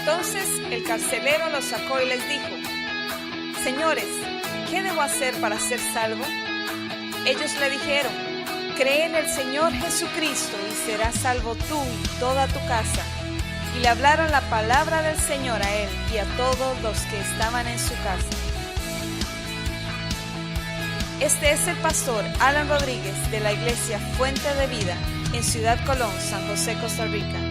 Entonces el carcelero los sacó y les dijo: Señores, ¿qué debo hacer para ser salvo? Ellos le dijeron: Cree en el Señor Jesucristo y serás salvo tú y toda tu casa. Y le hablaron la palabra del Señor a él y a todos los que estaban en su casa. Este es el pastor Alan Rodríguez de la iglesia Fuente de Vida en Ciudad Colón, San José, Costa Rica.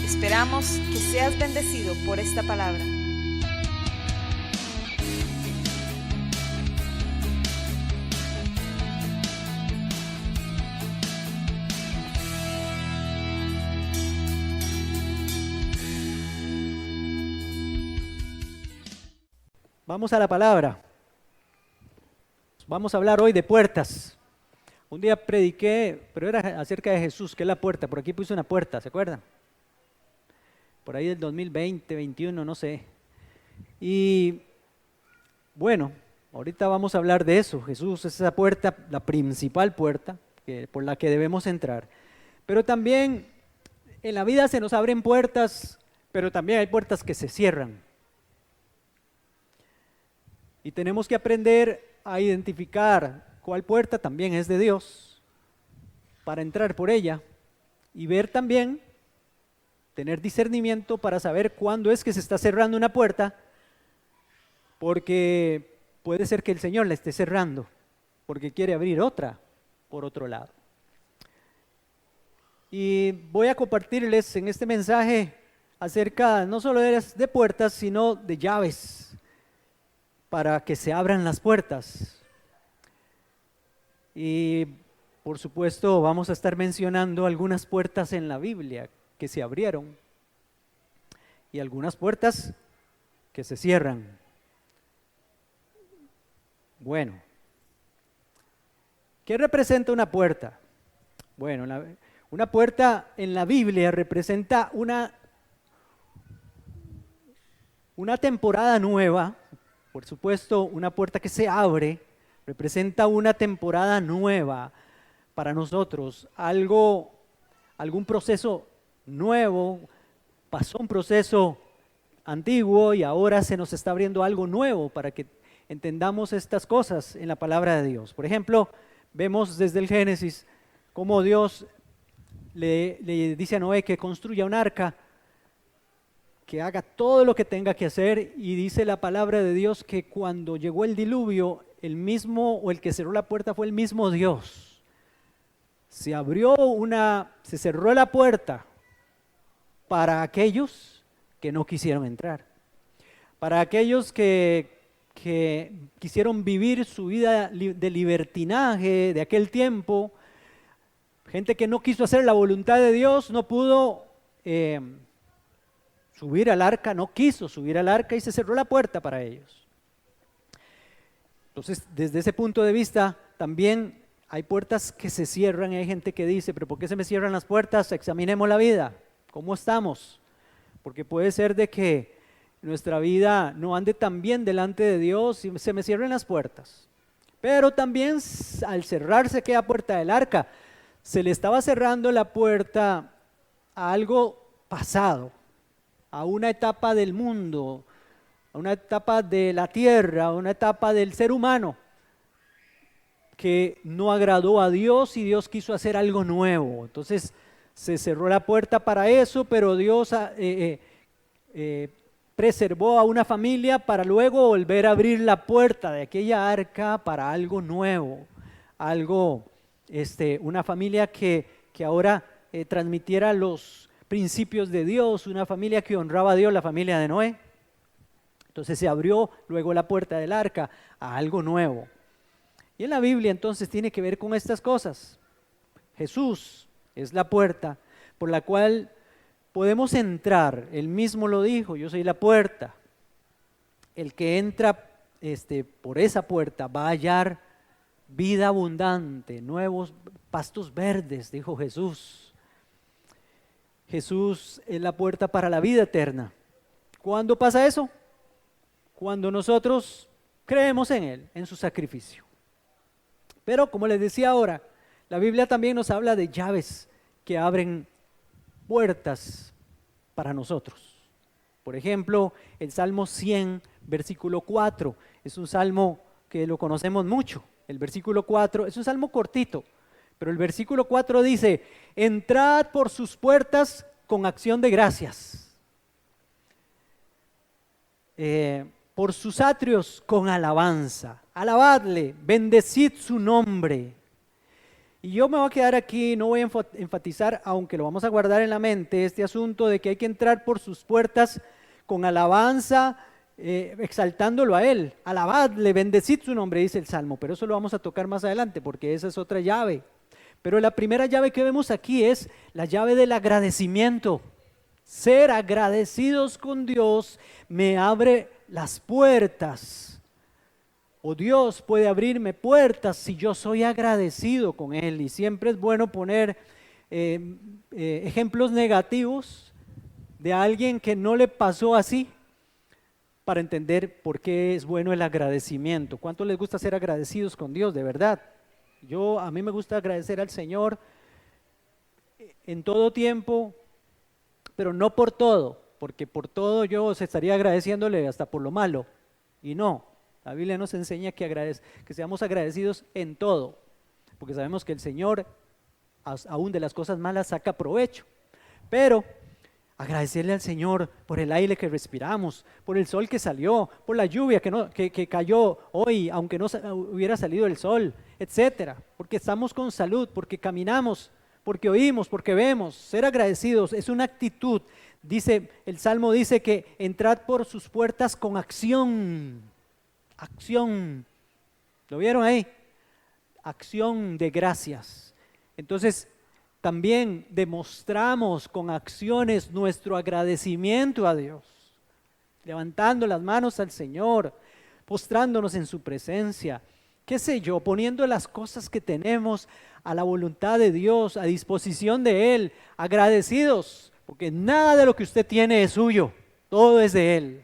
Esperamos que seas bendecido por esta palabra. Vamos a la palabra. Vamos a hablar hoy de puertas. Un día prediqué, pero era acerca de Jesús, que es la puerta. Por aquí puse una puerta, ¿se acuerdan? Por ahí del 2020, 21, no sé. Y bueno, ahorita vamos a hablar de eso. Jesús es esa puerta, la principal puerta por la que debemos entrar. Pero también en la vida se nos abren puertas, pero también hay puertas que se cierran. Y tenemos que aprender a identificar cuál puerta también es de Dios para entrar por ella y ver también, tener discernimiento para saber cuándo es que se está cerrando una puerta, porque puede ser que el Señor la esté cerrando porque quiere abrir otra por otro lado. Y voy a compartirles en este mensaje acerca no solo de puertas, sino de llaves para que se abran las puertas. Y por supuesto vamos a estar mencionando algunas puertas en la Biblia que se abrieron y algunas puertas que se cierran. Bueno, ¿qué representa una puerta? Bueno, una puerta en la Biblia representa una temporada nueva. Por supuesto, una puerta que se abre representa una temporada nueva para nosotros, algún proceso nuevo. Pasó un proceso antiguo y ahora se nos está abriendo algo nuevo para que entendamos estas cosas en la palabra de Dios. Por ejemplo, vemos desde el Génesis cómo Dios le dice a Noé que construya un arca, que haga todo lo que tenga que hacer, y dice la palabra de Dios que cuando llegó el diluvio, el que cerró la puerta fue el mismo Dios. Se cerró la puerta para aquellos que no quisieron entrar, para aquellos que quisieron vivir su vida de libertinaje de aquel tiempo, gente que no quiso hacer la voluntad de Dios, no pudo subir al arca, no quiso subir al arca y se cerró la puerta para ellos. Entonces, desde ese punto de vista, también hay puertas que se cierran y hay gente que dice: ¿pero por qué se me cierran las puertas? Examinemos la vida, ¿cómo estamos? Porque puede ser de que nuestra vida no ande tan bien delante de Dios y se me cierren las puertas. Pero también al cerrarse aquella puerta del arca, se le estaba cerrando la puerta a algo pasado, a una etapa del mundo, a una etapa de la tierra, a una etapa del ser humano que no agradó a Dios y Dios quiso hacer algo nuevo. Entonces se cerró la puerta para eso, pero Dios preservó a una familia para luego volver a abrir la puerta de aquella arca para algo nuevo, una familia que ahora transmitiera los principios de Dios, una familia que honraba a Dios, la familia de Noé. Entonces se abrió luego la puerta del arca a algo nuevo. Y en la Biblia entonces tiene que ver con estas cosas. Jesús es la puerta por la cual podemos entrar. Él mismo lo dijo: yo soy la puerta. El que entra por esa puerta va a hallar vida abundante, nuevos pastos verdes, dijo Jesús. Jesús es la puerta para la vida eterna. ¿Cuándo pasa eso? Cuando nosotros creemos en Él, en su sacrificio. Pero como les decía ahora, la Biblia también nos habla de llaves que abren puertas para nosotros. Por ejemplo, el Salmo 100, versículo 4, es un salmo que lo conocemos mucho. El versículo 4 es un salmo cortito, pero el versículo 4 dice: entrad por sus puertas con acción de gracias, por sus atrios con alabanza, alabadle, bendecid su nombre. Y yo me voy a quedar aquí, no voy a enfatizar, aunque lo vamos a guardar en la mente, este asunto de que hay que entrar por sus puertas con alabanza, exaltándolo a Él. Alabadle, bendecid su nombre, dice el Salmo, pero eso lo vamos a tocar más adelante porque esa es otra llave. Pero la primera llave que vemos aquí es la llave del agradecimiento. Ser agradecidos con Dios me abre las puertas. O Dios puede abrirme puertas si yo soy agradecido con Él. Y siempre es bueno poner ejemplos negativos de alguien que no le pasó así, para entender por qué es bueno el agradecimiento. ¿Cuánto les gusta ser agradecidos con Dios, de verdad? A mí me gusta agradecer al Señor en todo tiempo, pero no por todo, porque por todo yo se estaría agradeciéndole hasta por lo malo. Y no. La Biblia nos enseña que seamos agradecidos en todo, porque sabemos que el Señor, aún de las cosas malas, saca provecho. Pero agradecerle al Señor por el aire que respiramos, por el sol que salió, por la lluvia que cayó hoy, aunque no hubiera salido el sol, etcétera, porque estamos con salud, porque caminamos, porque oímos, porque vemos. Ser agradecidos es una actitud. El Salmo dice que entrad por sus puertas con acción. Acción, ¿lo vieron ahí? Acción de gracias. Entonces, también demostramos con acciones nuestro agradecimiento a Dios, levantando las manos al Señor, postrándonos en su presencia, qué sé yo, poniendo las cosas que tenemos a la voluntad de Dios, a disposición de Él, agradecidos, porque nada de lo que usted tiene es suyo, todo es de Él.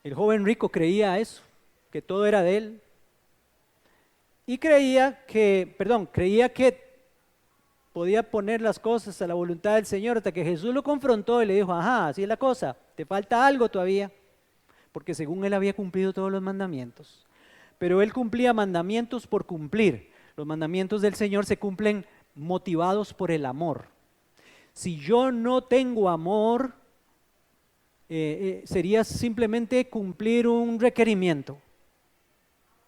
El joven rico creía eso, que todo era de él. Y creía que podía poner las cosas a la voluntad del Señor, hasta que Jesús lo confrontó y le dijo: ajá, así es la cosa, te falta algo todavía. Porque según él había cumplido todos los mandamientos. Pero él cumplía mandamientos por cumplir. Los mandamientos del Señor se cumplen motivados por el amor. Si yo no tengo amor, sería simplemente cumplir un requerimiento.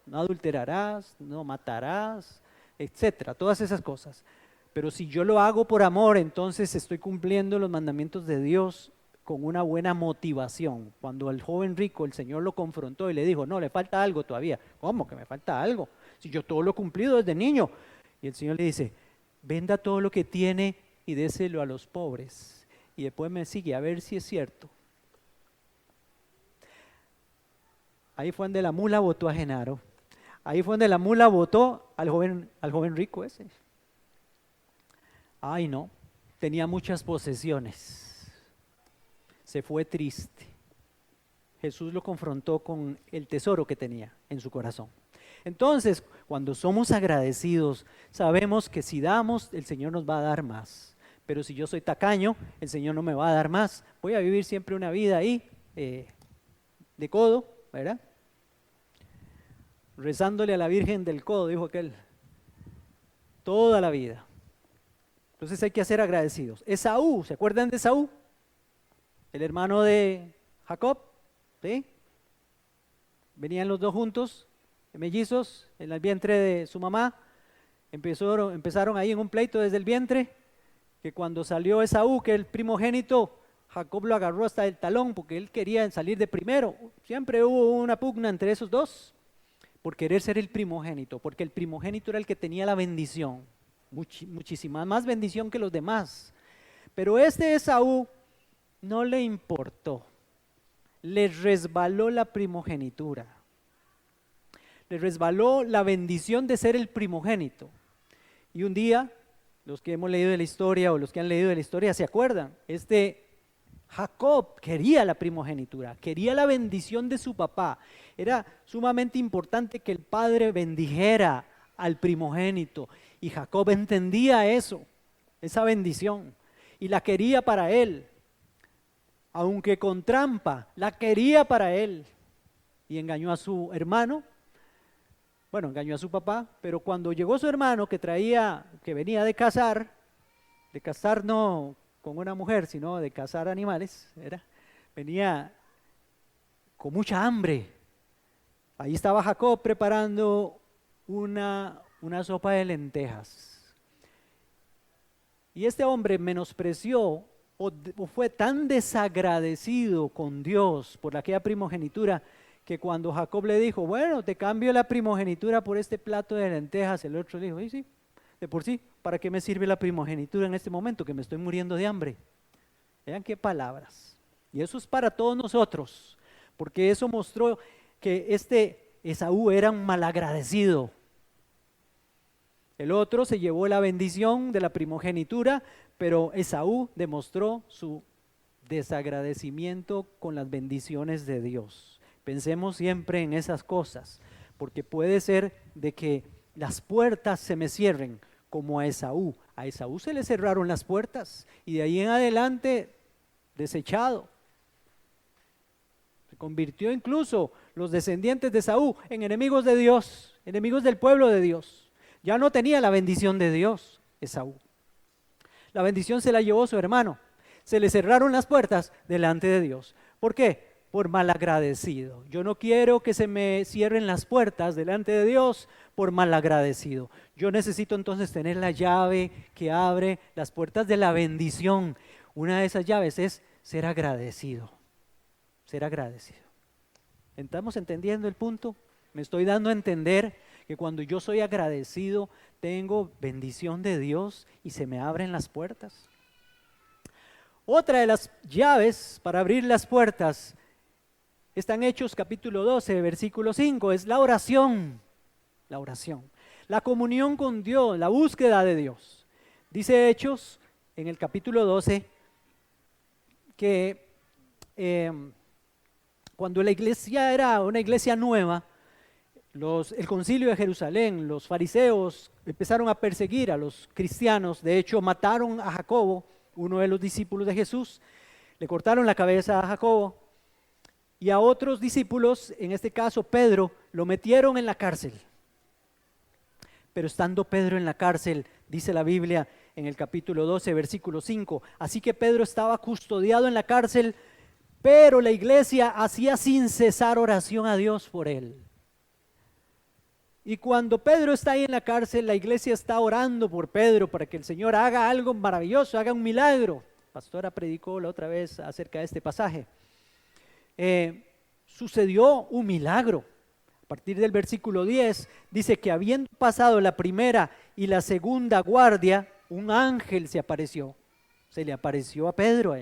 No adulterarás, no matarás, etcétera, todas esas cosas. Pero si yo lo hago por amor, entonces estoy cumpliendo los mandamientos de Dios con una buena motivación. Cuando al joven rico el Señor lo confrontó y le dijo: no, le falta algo todavía. ¿Cómo que me falta algo? Si yo todo lo he cumplido desde niño. Y el Señor le dice: venda todo lo que tiene y déselo a los pobres. Y después me sigue a ver si es cierto. Ahí fue donde la mula votó a Genaro. Ahí fue donde la mula votó al joven rico ese. Ay, no, tenía muchas posesiones. Se fue triste. Jesús lo confrontó con el tesoro que tenía en su corazón. Entonces, cuando somos agradecidos, sabemos que si damos, el Señor nos va a dar más. Pero si yo soy tacaño, el Señor no me va a dar más. Voy a vivir siempre una vida ahí, de codo, ¿verdad? Rezándole a la Virgen del codo, dijo aquel, toda la vida. Entonces hay que ser agradecidos. Esaú, ¿se acuerdan de Esaú? El hermano de Jacob, ¿sí? Venían los dos juntos, mellizos, en el vientre de su mamá. Empezaron ahí en un pleito desde el vientre, que cuando salió Esaú, que el primogénito, Jacob lo agarró hasta el talón porque él quería salir de primero. Siempre hubo una pugna entre esos dos por querer ser el primogénito, porque el primogénito era el que tenía la bendición, muchísima más bendición que los demás. Pero Esaú no le importó, le resbaló la primogenitura, le resbaló la bendición de ser el primogénito. Y un día, los que hemos leído de la historia o los que han leído de la historia se acuerdan, Jacob quería la primogenitura, quería la bendición de su papá. Era sumamente importante que el padre bendijera al primogénito. Y Jacob entendía eso, esa bendición. y la quería para él, aunque con trampa, la quería para él, y engañó a su hermano. Bueno, engañó a su papá, pero cuando llegó su hermano que venía de cazar no con una mujer, sino de cazar animales, venía con mucha hambre. Ahí estaba Jacob preparando una sopa de lentejas. Y este hombre menospreció o fue tan desagradecido con Dios por aquella primogenitura, que cuando Jacob le dijo, bueno, te cambio la primogenitura por este plato de lentejas, el otro le dijo, sí, de por sí, ¿para qué me sirve la primogenitura en este momento que me estoy muriendo de hambre? Vean qué palabras. Y eso es para todos nosotros, porque eso mostró que este Esaú era un malagradecido. El otro se llevó la bendición de la primogenitura, pero Esaú demostró su desagradecimiento con las bendiciones de Dios. Pensemos siempre en esas cosas, porque puede ser de que las puertas se me cierren como a Esaú. A Esaú se le cerraron las puertas y de ahí en adelante desechado. Se convirtió incluso los descendientes de Esaú en enemigos de Dios, enemigos del pueblo de Dios. Ya no tenía la bendición de Dios, Esaú. La bendición se la llevó su hermano. Se le cerraron las puertas delante de Dios. ¿Por qué? Por malagradecido. Yo no quiero que se me cierren las puertas delante de Dios por malagradecido. Yo necesito entonces tener la llave que abre las puertas de la bendición. Una de esas llaves es ser agradecido. Ser agradecido. ¿Estamos entendiendo el punto? Me estoy dando a entender que cuando yo soy agradecido, tengo bendición de Dios y se me abren las puertas. Otra de las llaves para abrir las puertas está en Hechos capítulo 12, versículo 5, es la oración. La oración. La comunión con Dios, la búsqueda de Dios. Dice Hechos en el capítulo 12 que cuando la iglesia era una iglesia nueva, el concilio de Jerusalén, los fariseos empezaron a perseguir a los cristianos. De hecho, mataron a Jacobo, uno de los discípulos de Jesús. Le cortaron la cabeza a Jacobo. Y a otros discípulos, en este caso Pedro, lo metieron en la cárcel. Pero estando Pedro en la cárcel, dice la Biblia en el capítulo 12, versículo 5, así que Pedro estaba custodiado en la cárcel, pero la iglesia hacía sin cesar oración a Dios por él. Y cuando Pedro está ahí en la cárcel, la iglesia está orando por Pedro para que el Señor haga algo maravilloso, haga un milagro. La pastora predicó la otra vez acerca de este pasaje. Sucedió un milagro. A partir del versículo 10 dice que habiendo pasado la primera y la segunda guardia, un ángel se apareció. Se le apareció a Pedro.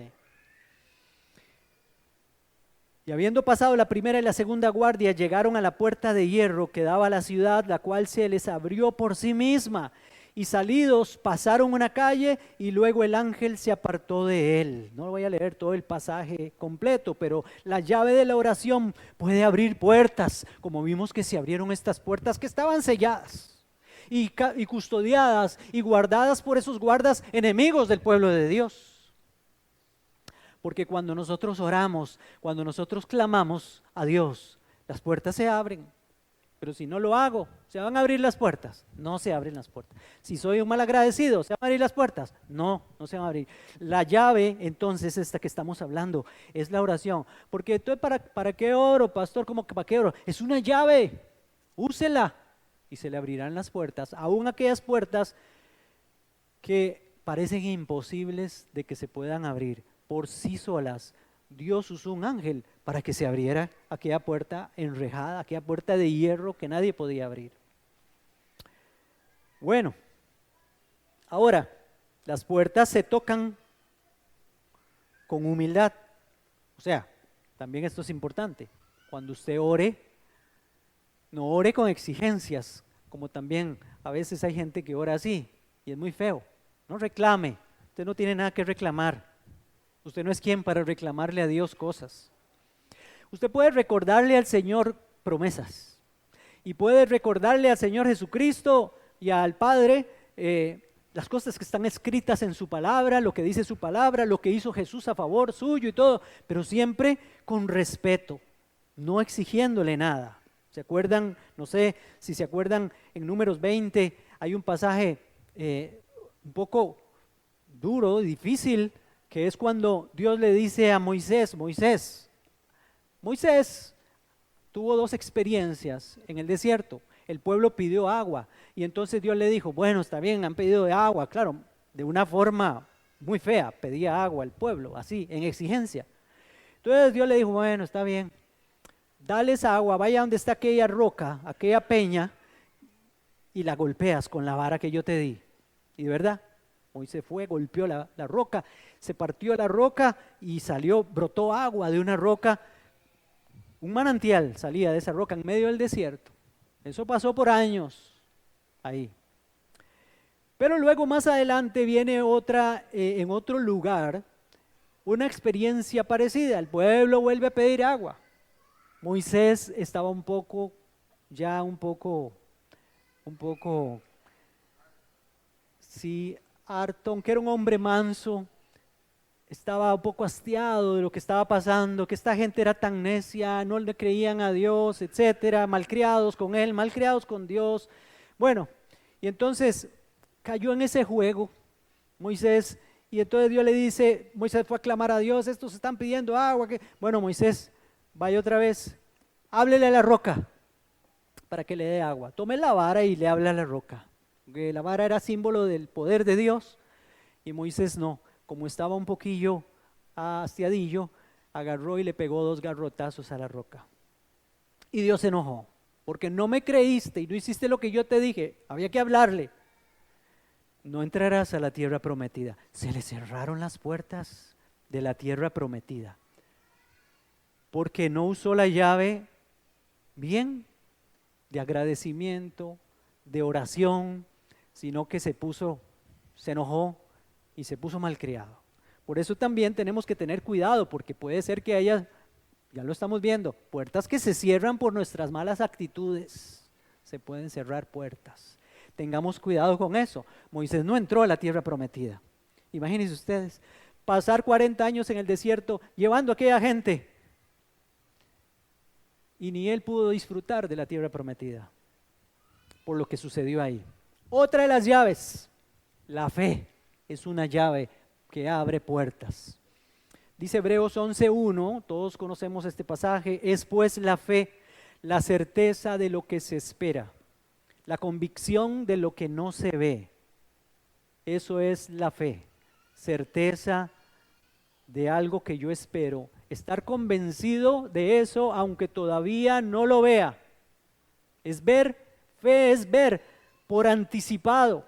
Y habiendo pasado la primera y la segunda guardia, llegaron a la puerta de hierro que daba a la ciudad, la cual se les abrió por sí misma. Y salidos pasaron una calle y luego el ángel se apartó de él. No voy a leer todo el pasaje completo, pero la llave de la oración puede abrir puertas, como vimos que se abrieron estas puertas que estaban selladas y custodiadas y guardadas por esos guardas enemigos del pueblo de Dios. Porque cuando nosotros oramos, cuando nosotros clamamos a Dios, las puertas se abren. Pero si no lo hago, ¿se van a abrir las puertas? No se abren las puertas. Si soy un mal agradecido, ¿se van a abrir las puertas? No, no se van a abrir. La llave, entonces, esta que estamos hablando, es la oración. Porque entonces, ¿para qué oro, pastor? ¿Cómo que para qué oro? Es una llave, úsela y se le abrirán las puertas. Aún aquellas puertas que parecen imposibles de que se puedan abrir por sí solas. Dios usó un ángel para que se abriera aquella puerta enrejada, aquella puerta de hierro que nadie podía abrir. Bueno, ahora las puertas se tocan con humildad. O sea, también esto es importante. Cuando usted ore, no ore con exigencias, como también a veces hay gente que ora así y es muy feo. No reclame, usted no tiene nada que reclamar. Usted no es quien para reclamarle a Dios cosas. Usted puede recordarle al Señor promesas y puede recordarle al Señor Jesucristo y al Padre las cosas que están escritas en su palabra, lo que dice su palabra, lo que hizo Jesús a favor suyo y todo, pero siempre con respeto, no exigiéndole nada. ¿Se acuerdan? No sé si se acuerdan, en Números 20 hay un pasaje un poco duro, difícil, que es cuando Dios le dice a Moisés, Moisés tuvo dos experiencias en el desierto. El pueblo pidió agua y entonces Dios le dijo, bueno, está bien, han pedido de agua, claro, de una forma muy fea, pedía agua al pueblo, así, en exigencia. Entonces Dios le dijo, bueno, está bien, dales agua, vaya donde está aquella roca, aquella peña, y la golpeas con la vara que yo te di. Y de verdad, Moisés fue, golpeó la roca, se partió la roca y salió, brotó agua de una roca, un manantial salía de esa roca en medio del desierto. Eso pasó por años ahí. Pero luego más adelante viene otra, en otro lugar, una experiencia parecida. El pueblo vuelve a pedir agua. Moisés estaba un poco, sí, harto, aunque era un hombre manso, estaba un poco hastiado de lo que estaba pasando, que esta gente era tan necia, no le creían a Dios, etcétera, malcriados con él, malcriados con Dios. Bueno, y entonces cayó en ese juego Moisés, y entonces Dios le dice, Moisés fue a clamar a Dios, estos están pidiendo agua. Bueno, Moisés, vaya otra vez, háblele a la roca para que le dé agua. Tome la vara y le habla a la roca, porque la vara era símbolo del poder de Dios, y Moisés no. Como estaba un poquillo hastiadillo, agarró y le pegó 2 garrotazos a la roca. Y Dios se enojó, porque no me creíste y no hiciste lo que yo te dije, había que hablarle. No entrarás a la tierra prometida. Se le cerraron las puertas de la tierra prometida, porque no usó la llave bien, de agradecimiento, de oración, sino que se enojó, y se puso malcriado. Por eso también tenemos que tener cuidado, porque puede ser que haya, ya lo estamos viendo, puertas que se cierran por nuestras malas actitudes. Se pueden cerrar puertas. Tengamos cuidado con eso. Moisés no entró a la tierra prometida. Imagínense ustedes, pasar 40 años en el desierto llevando a aquella gente, y ni él pudo disfrutar de la tierra prometida por lo que sucedió ahí. Otra de las llaves, la fe. Es una llave que abre puertas. Dice Hebreos 11:1, todos conocemos este pasaje, es pues la fe, la certeza de lo que se espera, la convicción de lo que no se ve. Eso es la fe, certeza de algo que yo espero, estar convencido de eso aunque todavía no lo vea. Es ver, fe es ver por anticipado.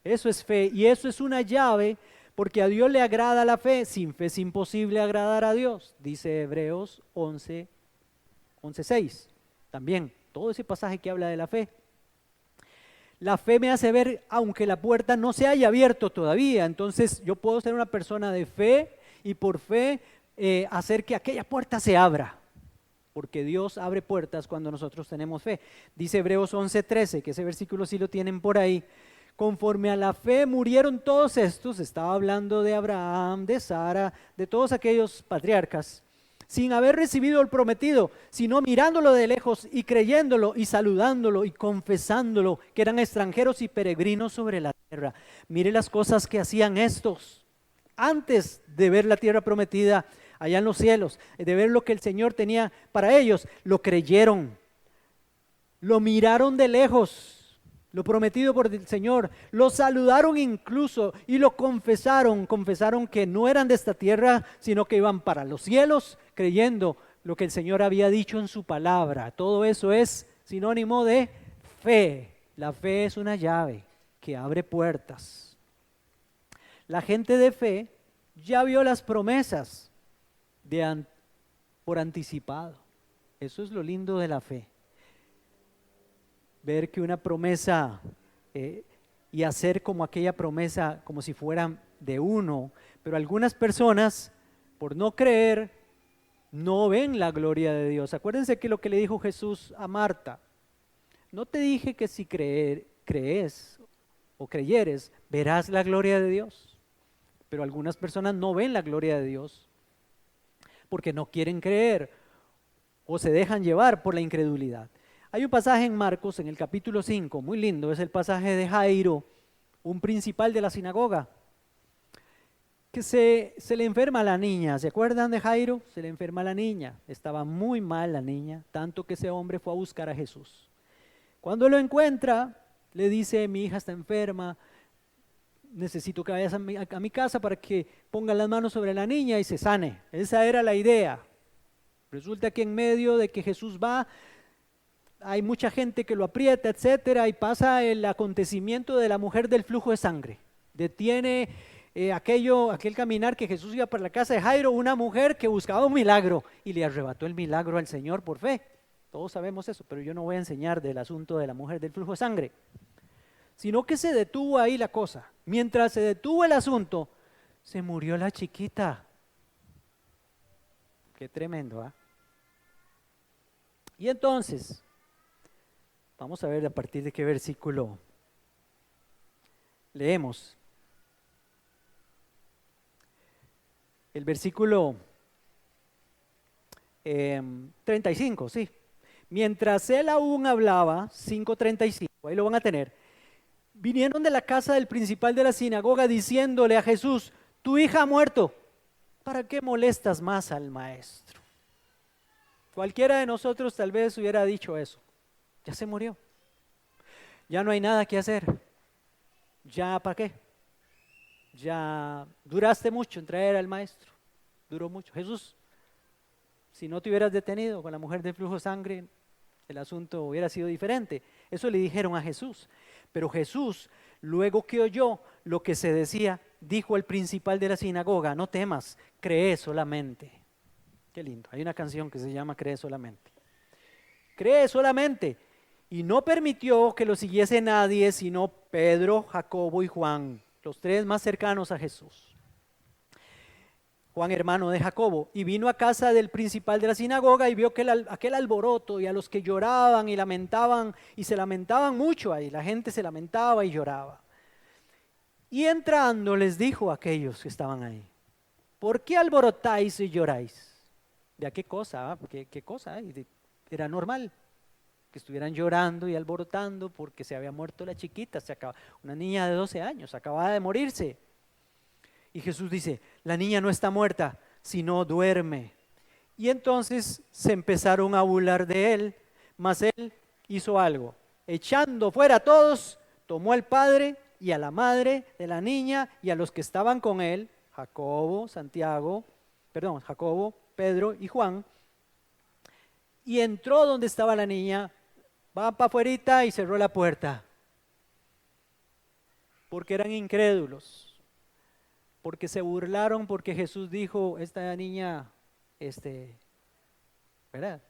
Eso es fe, y eso es una llave, porque a Dios le agrada la fe. Sin fe es imposible agradar a Dios, dice Hebreos 11:6. También, todo ese pasaje que habla de la fe. La fe me hace ver, aunque la puerta no se haya abierto todavía, entonces yo puedo ser una persona de fe, y por fe hacer que aquella puerta se abra, porque Dios abre puertas cuando nosotros tenemos fe. Dice Hebreos 11:13, que ese versículo sí lo tienen por ahí. Conforme a la fe murieron todos estos, estaba hablando de Abraham, de Sara, de todos aquellos patriarcas, sin haber recibido el prometido, sino mirándolo de lejos y creyéndolo y saludándolo y confesándolo, que eran extranjeros y peregrinos sobre la tierra. Mire las cosas que hacían estos antes de ver la tierra prometida allá en los cielos, de ver lo que el Señor tenía para ellos. Lo creyeron, lo miraron de lejos, lo prometido por el Señor, lo saludaron incluso y lo confesaron que no eran de esta tierra, sino que iban para los cielos, creyendo lo que el Señor había dicho en su palabra. Todo eso es sinónimo de fe. La fe es una llave que abre puertas. La gente de fe ya vio las promesas por anticipado. Eso es lo lindo de la fe. Ver que una promesa y hacer como aquella promesa como si fueran de uno, pero algunas personas por no creer no ven la gloria de Dios. Acuérdense que lo que le dijo Jesús a Marta, no te dije que si crees o creyeres, verás la gloria de Dios. Pero algunas personas no ven la gloria de Dios porque no quieren creer o se dejan llevar por la incredulidad. Hay un pasaje en Marcos, en el capítulo 5, muy lindo, es el pasaje de Jairo, un principal de la sinagoga, que se le enferma a la niña. ¿Se acuerdan de Jairo? Se le enferma a la niña, estaba muy mal la niña, tanto que ese hombre fue a buscar a Jesús. Cuando lo encuentra, le dice: mi hija está enferma, necesito que vayas a mi casa para que ponga las manos sobre la niña y se sane. Esa era la idea. Resulta que en medio de que Jesús va, hay mucha gente que lo aprieta, etcétera, y pasa el acontecimiento de la mujer del flujo de sangre. Detiene aquel caminar que Jesús iba para la casa de Jairo, una mujer que buscaba un milagro y le arrebató el milagro al Señor por fe. Todos sabemos eso, pero yo no voy a enseñar del asunto de la mujer del flujo de sangre, sino que se detuvo ahí la cosa. Mientras se detuvo el asunto, se murió la chiquita. Qué tremendo, ¿ah? Y entonces, vamos a ver a partir de qué versículo leemos. El versículo 35, sí. Mientras él aún hablaba, 5:35, ahí lo van a tener. Vinieron de la casa del principal de la sinagoga diciéndole a Jesús: tu hija ha muerto, ¿para qué molestas más al maestro? Cualquiera de nosotros tal vez hubiera dicho eso. Ya se murió, ya no hay nada que hacer, ya ¿para qué? Ya duraste mucho en traer al maestro, duró mucho. Jesús, si no te hubieras detenido con la mujer del flujo de sangre, el asunto hubiera sido diferente. Eso le dijeron a Jesús. Pero Jesús, luego que oyó lo que se decía, dijo al principal de la sinagoga: no temas, cree solamente. Qué lindo, hay una canción que se llama Cree solamente. Cree solamente. Y no permitió que lo siguiese nadie, sino Pedro, Jacobo y Juan, los tres más cercanos a Jesús. Juan, hermano de Jacobo, y vino a casa del principal de la sinagoga y vio que aquel alboroto y a los que lloraban y lamentaban, y se lamentaban mucho ahí, la gente se lamentaba y lloraba. Y entrando les dijo a aquellos que estaban ahí: ¿por qué alborotáis y lloráis? ¿De a qué cosa? ¿Qué cosa? Era normal que estuvieran llorando y alborotando porque se había muerto la chiquita, una niña de 12 años, acababa de morirse. Y Jesús dice: la niña no está muerta, sino duerme. Y entonces se empezaron a burlar de él, mas él hizo algo. Echando fuera a todos, tomó al padre y a la madre de la niña y a los que estaban con él, Jacobo, Pedro y Juan, y entró donde estaba la niña, va para afuerita y cerró la puerta, porque eran incrédulos, porque se burlaron, porque Jesús dijo: esta niña, ¿verdad?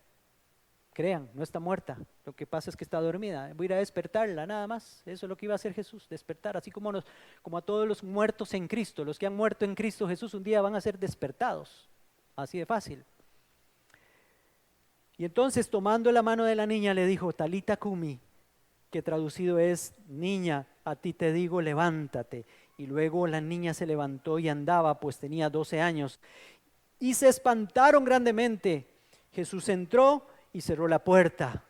Crean, no está muerta, lo que pasa es que está dormida, voy a ir a despertarla, nada más. Eso es lo que iba a hacer Jesús, despertar, así como a todos los muertos en Cristo, los que han muerto en Cristo Jesús un día van a ser despertados, así de fácil. Y entonces, tomando la mano de la niña, le dijo: Talita cumi, que traducido es: niña, a ti te digo, levántate. Y luego la niña se levantó y andaba, pues tenía 12 años. Y se espantaron grandemente. Jesús entró y cerró la puerta.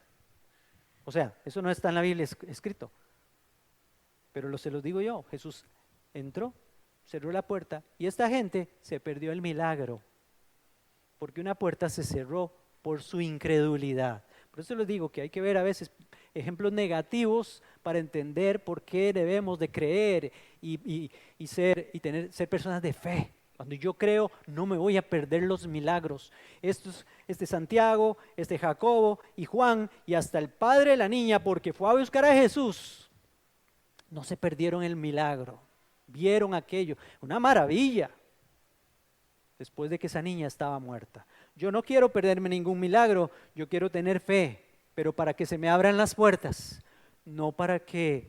O sea, eso no está en la Biblia escrito, pero se los digo yo. Jesús entró, cerró la puerta, y esta gente se perdió el milagro, porque una puerta se cerró por su incredulidad. Por eso les digo que hay que ver a veces ejemplos negativos para entender por qué debemos de creer y ser personas de fe. Cuando yo creo, no me voy a perder los milagros. Santiago, Jacobo y Juan, y hasta el padre de la niña, porque fue a buscar a Jesús, no se perdieron el milagro. Vieron aquello, una maravilla, después de que esa niña estaba muerta. Yo no quiero perderme ningún milagro, yo quiero tener fe, pero para que se me abran las puertas, no para que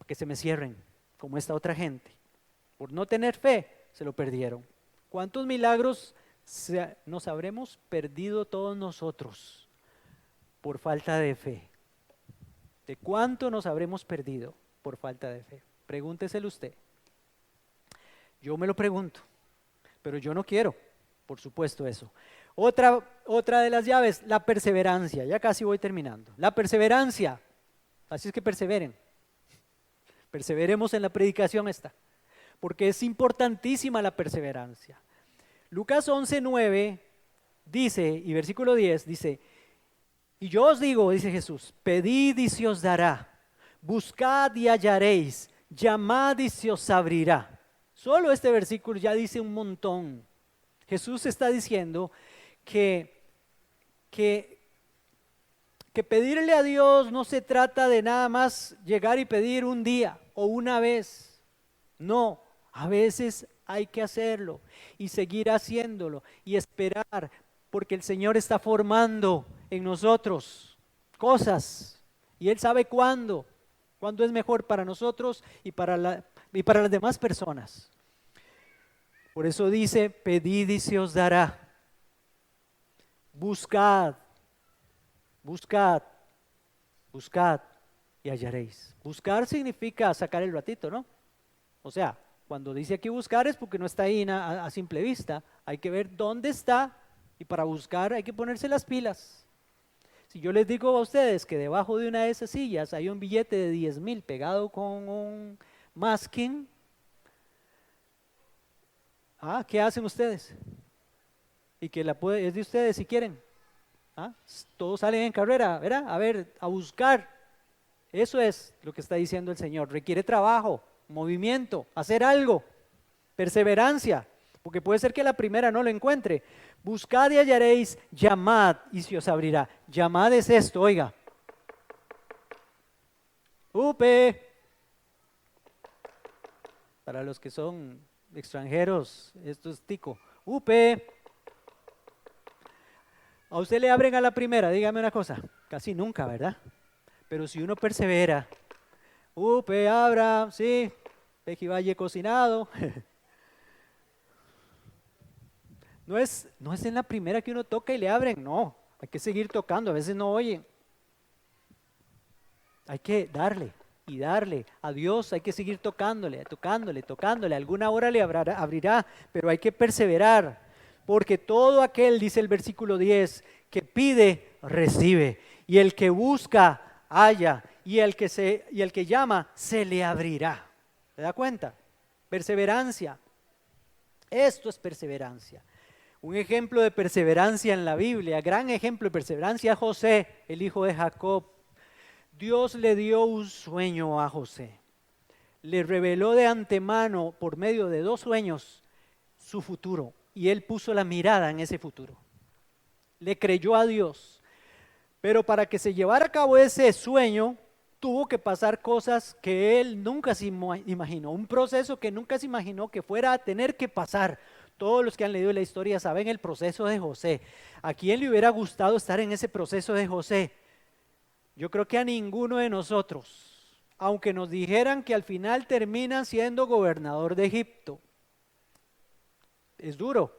se me cierren, como esta otra gente. Por no tener fe, se lo perdieron. ¿Cuántos milagros nos habremos perdido todos nosotros por falta de fe? ¿De cuánto nos habremos perdido por falta de fe. Pregúnteselo usted. Yo me lo pregunto, pero yo no quiero, por supuesto, eso. Otra de las llaves, la perseverancia. Ya casi voy terminando. La perseverancia. Así es que perseveren. Perseveremos en la predicación esta, porque es importantísima la perseverancia. Lucas 11:9 dice, y versículo 10 dice, y yo os digo, dice Jesús, pedid y se os dará, buscad y hallaréis, llamad y se os abrirá. Solo este versículo ya dice un montón. Jesús está diciendo que pedirle a Dios no se trata de nada más llegar y pedir un día o una vez. No, a veces hay que hacerlo y seguir haciéndolo y esperar, porque el Señor está formando en nosotros cosas y Él sabe cuándo es mejor para nosotros y para las demás personas. Por eso dice, pedid y se os dará, buscad y hallaréis. Buscar significa sacar el ratito, ¿no? O sea, cuando dice aquí buscar es porque no está ahí a simple vista. Hay que ver dónde está y para buscar hay que ponerse las pilas. Si yo les digo a ustedes que debajo de una de esas sillas hay un billete de 10,000 pegado con un masking, ¿qué hacen ustedes? Y que es de ustedes si quieren. Todos salen en carrera, ¿verdad? A ver, a buscar. Eso es lo que está diciendo el Señor. Requiere trabajo, movimiento, hacer algo, perseverancia, porque puede ser que la primera no lo encuentre. Buscad y hallaréis, llamad y se os abrirá. Llamad es esto, oiga. Upe. Para los que son extranjeros, esto es tico. Upe. A usted le abren a la primera, dígame una cosa, casi nunca, ¿verdad? Pero si uno persevera, upe, abra, sí, pejibaye cocinado. No es en la primera que uno toca y le abren, no, hay que seguir tocando, a veces no oyen. Hay que darle y darle a Dios, hay que seguir tocándole, alguna hora le abrirá, pero hay que perseverar. Porque todo aquel, dice el versículo 10, que pide, recibe. Y el que busca, halla. Y el que llama, se le abrirá. ¿Se da cuenta? Perseverancia. Esto es perseverancia. Un ejemplo de perseverancia en la Biblia, gran ejemplo de perseverancia, José, el hijo de Jacob. Dios le dio un sueño a José. Le reveló de antemano, por medio de 2 sueños, su futuro. Y él puso la mirada en ese futuro. Le creyó a Dios. Pero para que se llevara a cabo ese sueño, tuvo que pasar cosas que él nunca se imaginó. Un proceso que nunca se imaginó que fuera a tener que pasar. Todos los que han leído la historia saben el proceso de José. ¿A quién le hubiera gustado estar en ese proceso de José? Yo creo que a ninguno de nosotros. Aunque nos dijeran que al final termina siendo gobernador de Egipto. Es duro.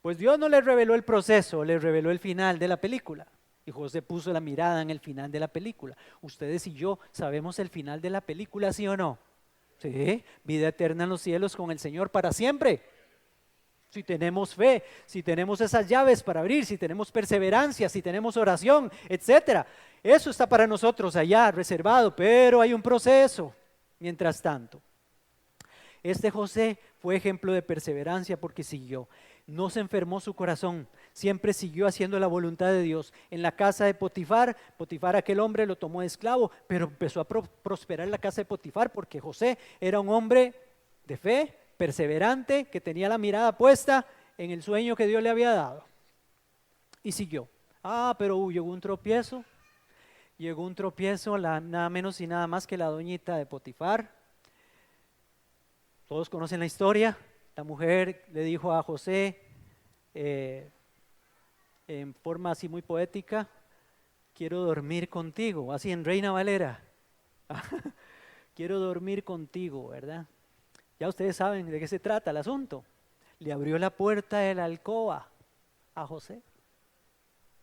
Pues Dios no le reveló el proceso, le reveló el final de la película. Y José puso la mirada en el final de la película. Ustedes y yo sabemos el final de la película, ¿sí o no? Sí, vida eterna en los cielos con el Señor para siempre. Si tenemos fe, si tenemos esas llaves para abrir, si tenemos perseverancia, si tenemos oración, etcétera. Eso está para nosotros allá reservado, pero hay un proceso mientras tanto. Este José fue ejemplo de perseverancia porque siguió. No se enfermó su corazón, siempre siguió haciendo la voluntad de Dios. En la casa de Potifar, aquel hombre lo tomó de esclavo, pero empezó a prosperar en la casa de Potifar porque José era un hombre de fe, perseverante, que tenía la mirada puesta en el sueño que Dios le había dado. Y siguió. Pero llegó un tropiezo, nada menos y nada más que la doñita de Potifar. Todos conocen la historia. La mujer le dijo a José, en forma así muy poética, quiero dormir contigo, así en Reina Valera. Quiero dormir contigo, ¿verdad? Ya ustedes saben de qué se trata el asunto. Le abrió la puerta de la alcoba a José.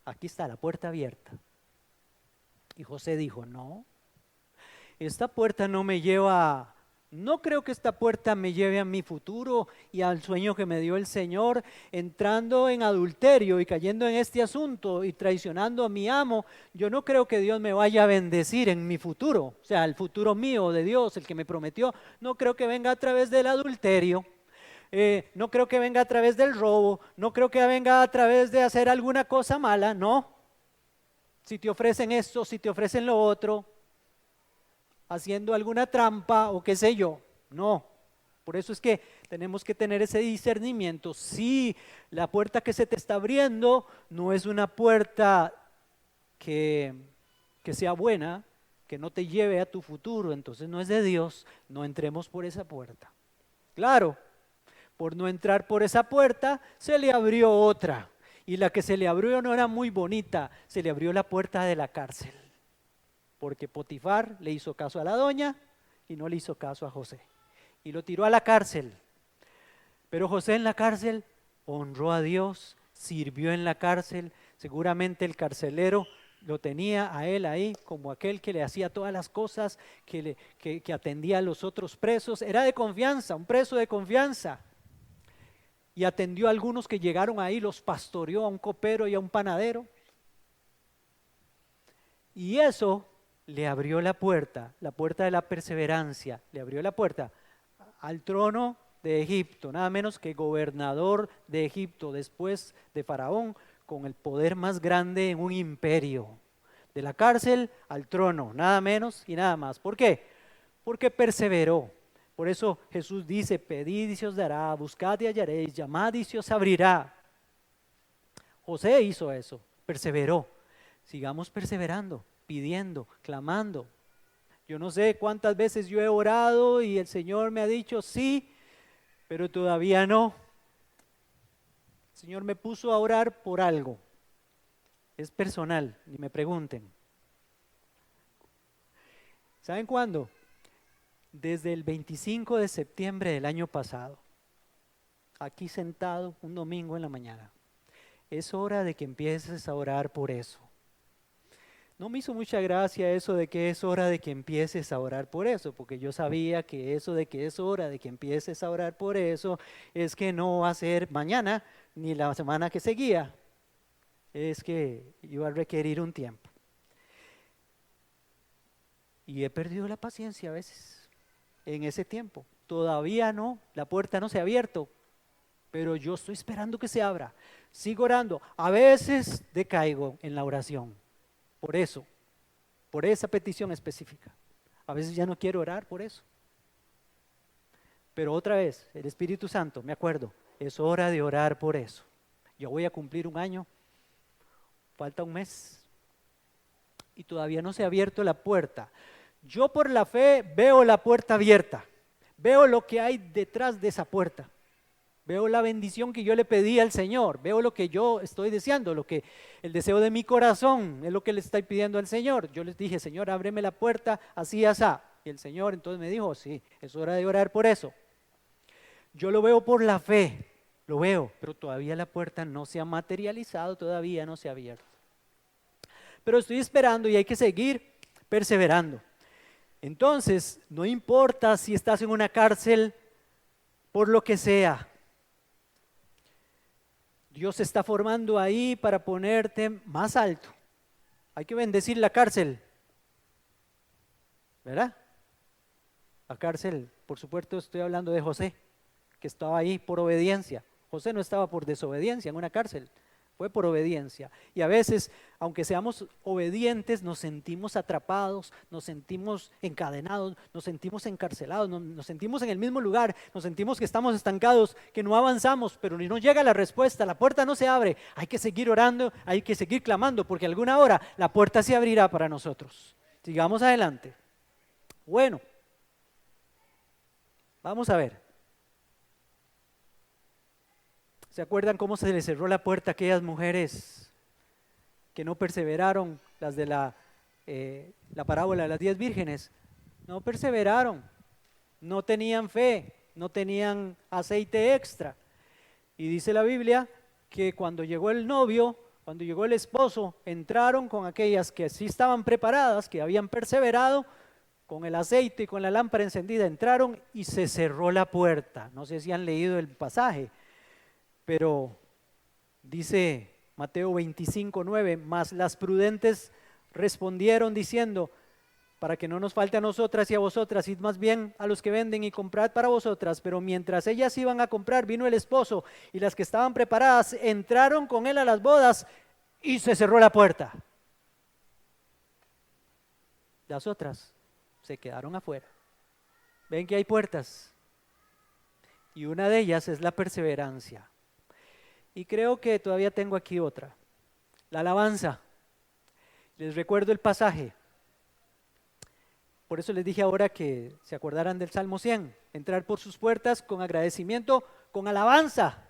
Aquí está la puerta abierta. Y José dijo, no. esta puerta no me lleva, no creo que esta puerta me lleve a mi futuro y al sueño que me dio el Señor, entrando en adulterio y cayendo en este asunto y traicionando a mi amo. Yo no creo que Dios me vaya a bendecir en mi futuro, o sea, el futuro mío de Dios, el que me prometió. No creo que venga a través del adulterio. No creo que venga a través del robo, no creo que venga a través de hacer alguna cosa mala, no. Si te ofrecen esto, si te ofrecen lo otro, haciendo alguna trampa o qué sé yo, no. Por eso es que tenemos que tener ese discernimiento. Si la puerta que se te está abriendo no es una puerta que sea buena, que no te lleve a tu futuro, entonces no es de Dios, no entremos por esa puerta. Claro, por no entrar por esa puerta se le abrió otra, y la que se le abrió no era muy bonita, se le abrió la puerta de la cárcel, porque Potifar le hizo caso a la doña y no le hizo caso a José, y lo tiró a la cárcel. Pero José en la cárcel honró a Dios, sirvió en la cárcel, seguramente el carcelero lo tenía a él ahí como aquel que le hacía todas las cosas, que atendía a los otros presos, era de confianza, un preso de confianza. Y atendió a algunos que llegaron ahí, los pastoreó, a un copero y a un panadero. Y eso le abrió la puerta de la perseverancia, le abrió la puerta al trono de Egipto, nada menos que gobernador de Egipto, después de Faraón, con el poder más grande en un imperio. De la cárcel al trono, nada menos y nada más. ¿Por qué? Porque perseveró. Por eso Jesús dice, pedid y se os dará, buscad y hallaréis, llamad y se os abrirá. José hizo eso, perseveró. Sigamos perseverando, pidiendo, clamando. Yo no sé cuántas veces yo he orado y el Señor me ha dicho sí, pero todavía no. El Señor me puso a orar por algo. Es personal, ni me pregunten. ¿Saben cuándo? Desde el 25 de septiembre del año pasado, aquí sentado un domingo en la mañana. Es hora de que empieces a orar por eso. No me hizo mucha gracia eso de que es hora de que empieces a orar por eso, porque yo sabía que eso de que es hora de que empieces a orar por eso es que no va a ser mañana ni la semana que seguía, es que iba a requerir un tiempo. Y he perdido la paciencia a veces en ese tiempo. Todavía no, la puerta no se ha abierto, pero yo estoy esperando que se abra. Sigo orando. A veces decaigo en la oración, por eso, por esa petición específica. A veces ya no quiero orar por eso. Pero otra vez, el Espíritu Santo, me acuerdo, es hora de orar por eso. Yo voy a cumplir un año, falta un mes, y todavía no se ha abierto la puerta. Yo por la fe veo la puerta abierta, veo lo que hay detrás de esa puerta, veo la bendición que yo le pedí al Señor, veo lo que yo estoy deseando, lo que el deseo de mi corazón es lo que le estoy pidiendo al Señor. Yo les dije, Señor, ábreme la puerta así, asá. Y el Señor entonces me dijo, sí, es hora de orar por eso. Yo lo veo por la fe, lo veo, pero todavía la puerta no se ha materializado, todavía no se ha abierto. Pero estoy esperando y hay que seguir perseverando. Entonces, no importa si estás en una cárcel, por lo que sea, Dios está formando ahí para ponerte más alto. Hay que bendecir la cárcel, ¿verdad? La cárcel, por supuesto, estoy hablando de José, que estaba ahí por obediencia. José no estaba por desobediencia en una cárcel, fue por obediencia. Y a veces, aunque seamos obedientes, nos sentimos atrapados, nos sentimos encadenados, nos sentimos encarcelados, nos sentimos en el mismo lugar, nos sentimos que estamos estancados, que no avanzamos, pero no llega la respuesta, la puerta no se abre. Hay que seguir orando, hay que seguir clamando, porque alguna hora la puerta se abrirá para nosotros. Sigamos adelante. Bueno, vamos a ver. ¿Se acuerdan cómo se les cerró la puerta a aquellas mujeres que no perseveraron, las de la parábola de las 10 vírgenes? No perseveraron, no tenían fe, no tenían aceite extra. Y dice la Biblia que cuando llegó el novio, cuando llegó el esposo, entraron con aquellas que sí estaban preparadas, que habían perseverado, con el aceite y con la lámpara encendida, entraron y se cerró la puerta. No sé si han leído el pasaje, pero dice Mateo 25:9, mas las prudentes respondieron diciendo, para que no nos falte a nosotras y a vosotras, id más bien a los que venden y comprad para vosotras. Pero mientras ellas iban a comprar, vino el esposo, y las que estaban preparadas entraron con él a las bodas y se cerró la puerta. Las otras se quedaron afuera. Ven que hay puertas, y una de ellas es la perseverancia. Y creo que todavía tengo aquí otra, la alabanza. Les recuerdo el pasaje. Por eso les dije ahora que se acordaran del Salmo 100, entrar por sus puertas con agradecimiento, con alabanza.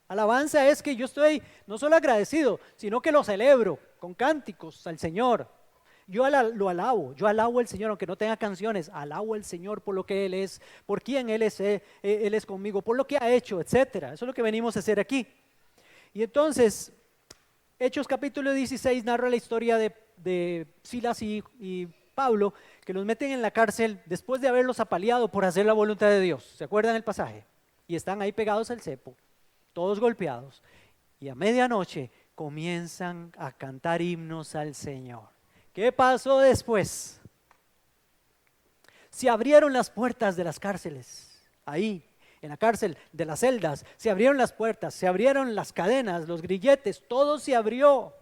Alabanza es que yo estoy no solo agradecido, sino que lo celebro con cánticos al Señor. Yo lo alabo, yo alabo al Señor, aunque no tenga canciones, alabo al Señor por lo que Él es, por quién Él es conmigo, por lo que ha hecho, etcétera. Eso es lo que venimos a hacer aquí. Y entonces, Hechos capítulo 16 narra la historia de Silas y Pablo, que los meten en la cárcel después de haberlos apaleado por hacer la voluntad de Dios. ¿Se acuerdan el pasaje? Y están ahí pegados al cepo, todos golpeados. Y a medianoche comienzan a cantar himnos al Señor. ¿Qué pasó después? Se abrieron las puertas de las cárceles, ahí, en la cárcel de las celdas, se abrieron las puertas, se abrieron las cadenas, los grilletes, todo se abrió.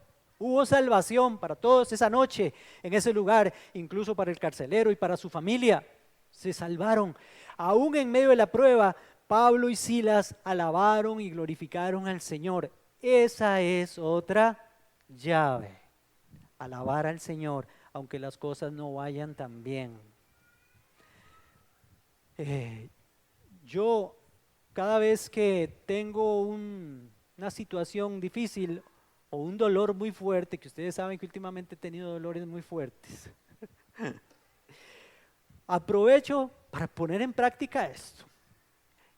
Hubo salvación para todos esa noche en ese lugar, incluso para el carcelero y para su familia. Se salvaron. Aún en medio de la prueba, Pablo y Silas alabaron y glorificaron al Señor. Esa es otra llave. Alabar al Señor, aunque las cosas no vayan tan bien. Yo, cada vez que tengo una situación difícil o un dolor muy fuerte, que ustedes saben que últimamente he tenido dolores muy fuertes, aprovecho para poner en práctica esto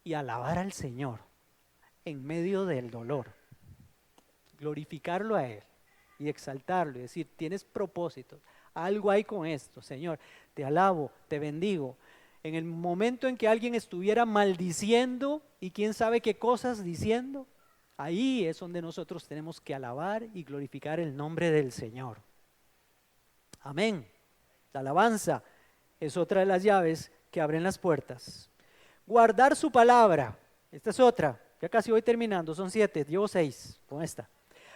y alabar al Señor en medio del dolor, glorificarlo a Él y exaltarlo y decir, tienes propósito, algo hay con esto, Señor, te alabo, te bendigo. En el momento en que alguien estuviera maldiciendo y quién sabe qué cosas diciendo, ahí es donde nosotros tenemos que alabar y glorificar el nombre del Señor. Amén. La alabanza es otra de las llaves que abren las puertas. Guardar su palabra, esta es otra, ya casi voy terminando, son 7, llevo 6 con esta.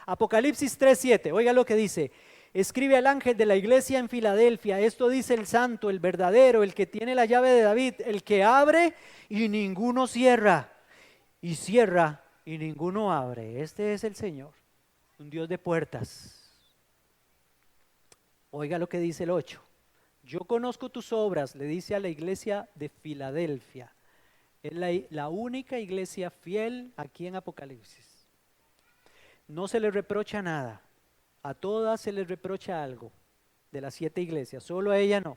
Apocalipsis 3:7, oiga lo que dice: escribe al ángel de la iglesia en Filadelfia, esto dice el santo, el verdadero, el que tiene la llave de David, el que abre y ninguno cierra, y cierra y ninguno abre. Este es el Señor, un Dios de puertas. Oiga lo que dice el 8. Yo conozco tus obras, le dice a la iglesia de Filadelfia. Es la única iglesia fiel aquí en Apocalipsis. No se le reprocha nada, a todas se les reprocha algo de las 7 iglesias, solo a ella no.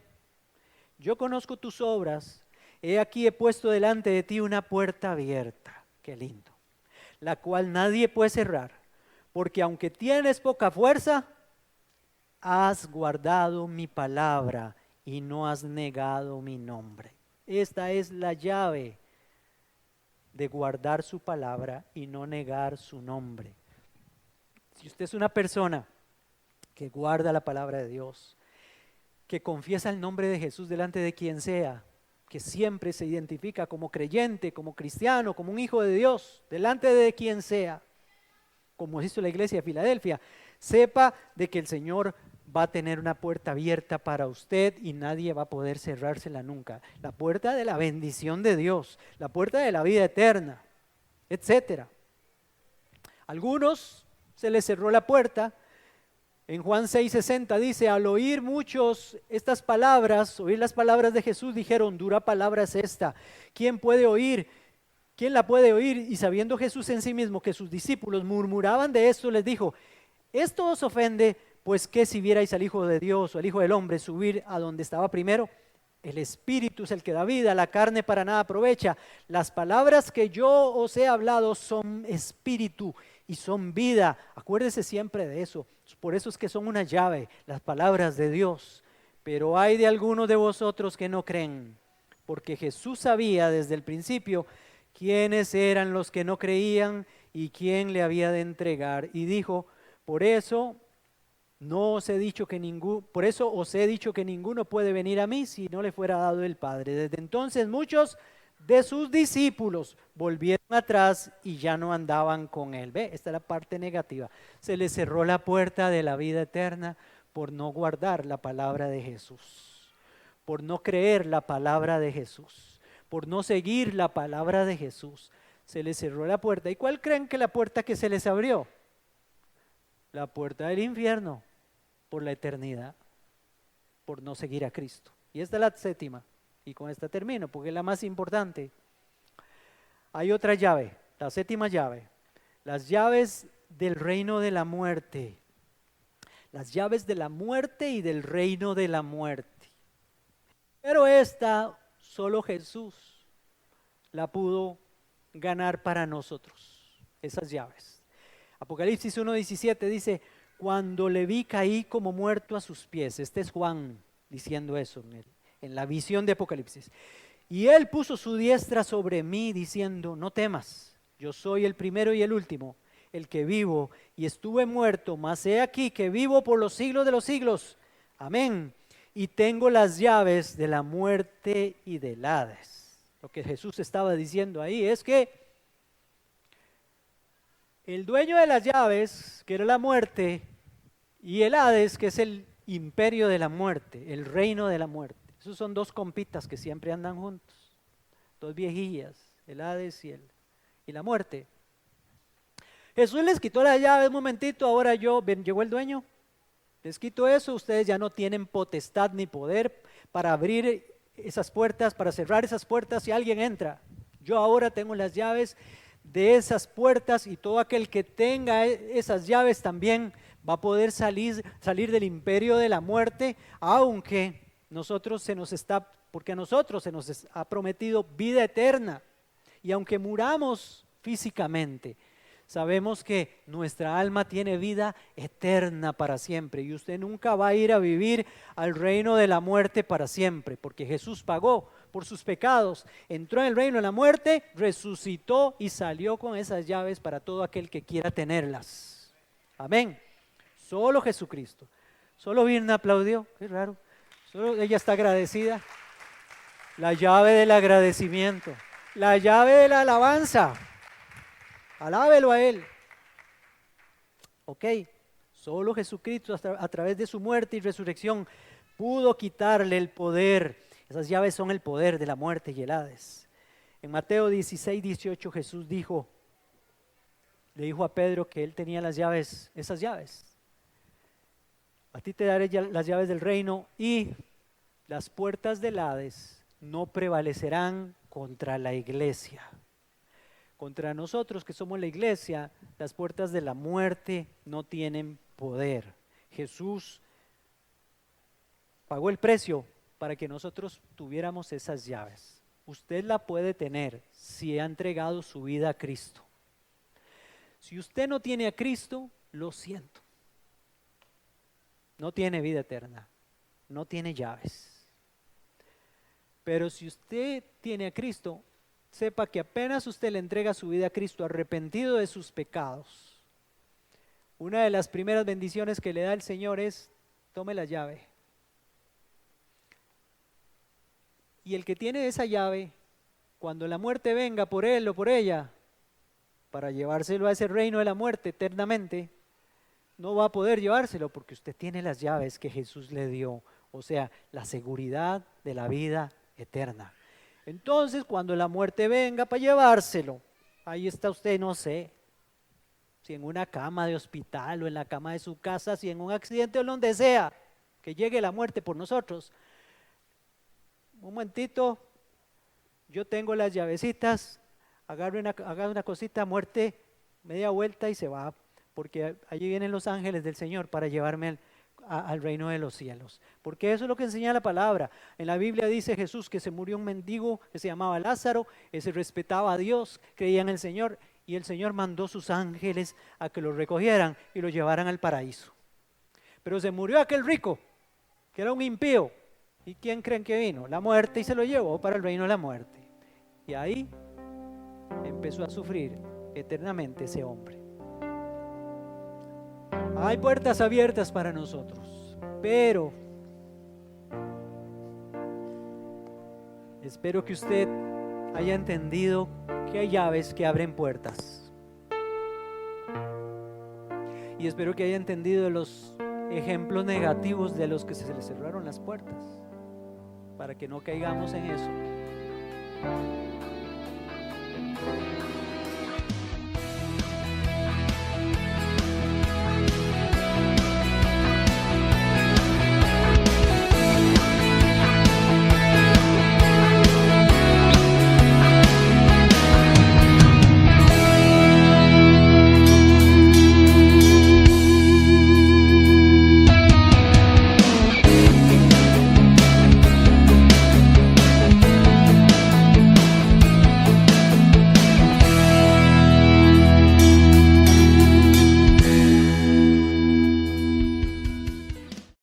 Yo conozco tus obras, he aquí he puesto delante de ti una puerta abierta, qué lindo, la cual nadie puede cerrar, porque aunque tienes poca fuerza, has guardado mi palabra y no has negado mi nombre. Esta es la llave de guardar su palabra y no negar su nombre. Si usted es una persona que guarda la palabra de Dios, que confiesa el nombre de Jesús delante de quien sea, que siempre se identifica como creyente, como cristiano, como un hijo de Dios, delante de quien sea, como hizo la iglesia de Filadelfia, sepa de que el Señor va a tener una puerta abierta para usted y nadie va a poder cerrársela nunca. La puerta de la bendición de Dios, la puerta de la vida eterna, etcétera. Algunos se les cerró la puerta. En Juan 6:60 dice, al oír muchos estas palabras, oír las palabras de Jesús, dijeron, dura palabra es esta, ¿quién puede oír? ¿Quién la puede oír? Y sabiendo Jesús en sí mismo que sus discípulos murmuraban de esto, les dijo, ¿esto os ofende? Pues que si vierais al Hijo de Dios o al Hijo del Hombre subir a donde estaba primero, el Espíritu es el que da vida, la carne para nada aprovecha. Las palabras que yo os he hablado son espíritu y son vida. Acuérdese siempre de eso. Por eso es que son una llave, las palabras de Dios. Pero hay de algunos de vosotros que no creen, porque Jesús sabía desde el principio quiénes eran los que no creían y quién le había de entregar. Y dijo, por eso os he dicho que ninguno puede venir a mí si no le fuera dado el Padre. Desde entonces muchos de sus discípulos volvieron atrás y ya no andaban con él. Ve, esta es la parte negativa. Se les cerró la puerta de la vida eterna por no guardar la palabra de Jesús, por no creer la palabra de Jesús, por no seguir la palabra de Jesús. Se les cerró la puerta. ¿Y cuál creen que la puerta que se les abrió? La puerta del infierno, por la eternidad, por no seguir a Cristo. Y esta es la séptima, y con esta termino, porque es la más importante. Hay otra llave, la séptima llave, las llaves del reino de la muerte. Las llaves de la muerte y del reino de la muerte. Pero esta, solo Jesús la pudo ganar para nosotros, esas llaves. Apocalipsis 1:17 dice, cuando le vi caí como muerto a sus pies. Este es Juan diciendo eso en la visión de Apocalipsis. Y él puso su diestra sobre mí diciendo, no temas, yo soy el primero y el último, el que vivo y estuve muerto, mas he aquí que vivo por los siglos de los siglos. Amén. Y tengo las llaves de la muerte y del Hades. Lo que Jesús estaba diciendo ahí es que el dueño de las llaves, que era la muerte, y el Hades, que es el imperio de la muerte, el reino de la muerte. Esos son dos compitas que siempre andan juntos, dos viejillas, el Hades y la muerte. Jesús les quitó las llaves, un momentito, ahora llegó el dueño, les quito eso, ustedes ya no tienen potestad ni poder para abrir esas puertas, para cerrar esas puertas si alguien entra. Yo ahora tengo las llaves de esas puertas y todo aquel que tenga esas llaves también va a poder salir del imperio de la muerte, aunque porque a nosotros se nos ha prometido vida eterna y aunque muramos físicamente, sabemos que nuestra alma tiene vida eterna para siempre y usted nunca va a ir a vivir al reino de la muerte para siempre, porque Jesús pagó por sus pecados, entró en el reino de la muerte, resucitó y salió con esas llaves para todo aquel que quiera tenerlas. Amén. Solo Jesucristo. Solo Virna aplaudió, qué raro. Solo ella está agradecida. La llave del agradecimiento, la llave de la alabanza. Alábelo a Él. Ok, solo Jesucristo a través de su muerte y resurrección pudo quitarle el poder. Esas llaves son el poder de la muerte y el Hades. En Mateo 16:18 Jesús le dijo a Pedro que Él tenía las llaves, esas llaves. A ti te daré las llaves del reino y las puertas del Hades no prevalecerán contra la iglesia. Contra nosotros que somos la iglesia, las puertas de la muerte no tienen poder. Jesús pagó el precio para que nosotros tuviéramos esas llaves. Usted la puede tener si ha entregado su vida a Cristo. Si usted no tiene a Cristo, lo siento. No tiene vida eterna, no tiene llaves. Pero si usted tiene a Cristo, sepa que apenas usted le entrega su vida a Cristo arrepentido de sus pecados, una de las primeras bendiciones que le da el Señor es, tome la llave. Y el que tiene esa llave, cuando la muerte venga por él o por ella, para llevárselo a ese reino de la muerte eternamente, no va a poder llevárselo porque usted tiene las llaves que Jesús le dio, o sea, la seguridad de la vida eterna. Entonces, cuando la muerte venga para llevárselo, ahí está usted, no sé, si en una cama de hospital o en la cama de su casa, si en un accidente o donde sea, que llegue la muerte por nosotros. Un momentito, yo tengo las llavecitas, agarre una cosita, muerte, media vuelta y se va, porque allí vienen los ángeles del Señor para llevarme al reino de los cielos. Porque eso es lo que enseña la palabra. En la Biblia dice Jesús que se murió un mendigo que se llamaba Lázaro, ese respetaba a Dios, creía en el Señor, y el Señor mandó sus ángeles a que lo recogieran y lo llevaran al paraíso. Pero se murió aquel rico, que era un impío. ¿Y quién creen que vino? La muerte, y se lo llevó para el reino de la muerte. Y ahí empezó a sufrir eternamente ese hombre. Hay puertas abiertas para nosotros, pero espero que usted haya entendido que hay llaves que abren puertas. Y espero que haya entendido los ejemplos negativos de los que se les cerraron las puertas, para que no caigamos en eso.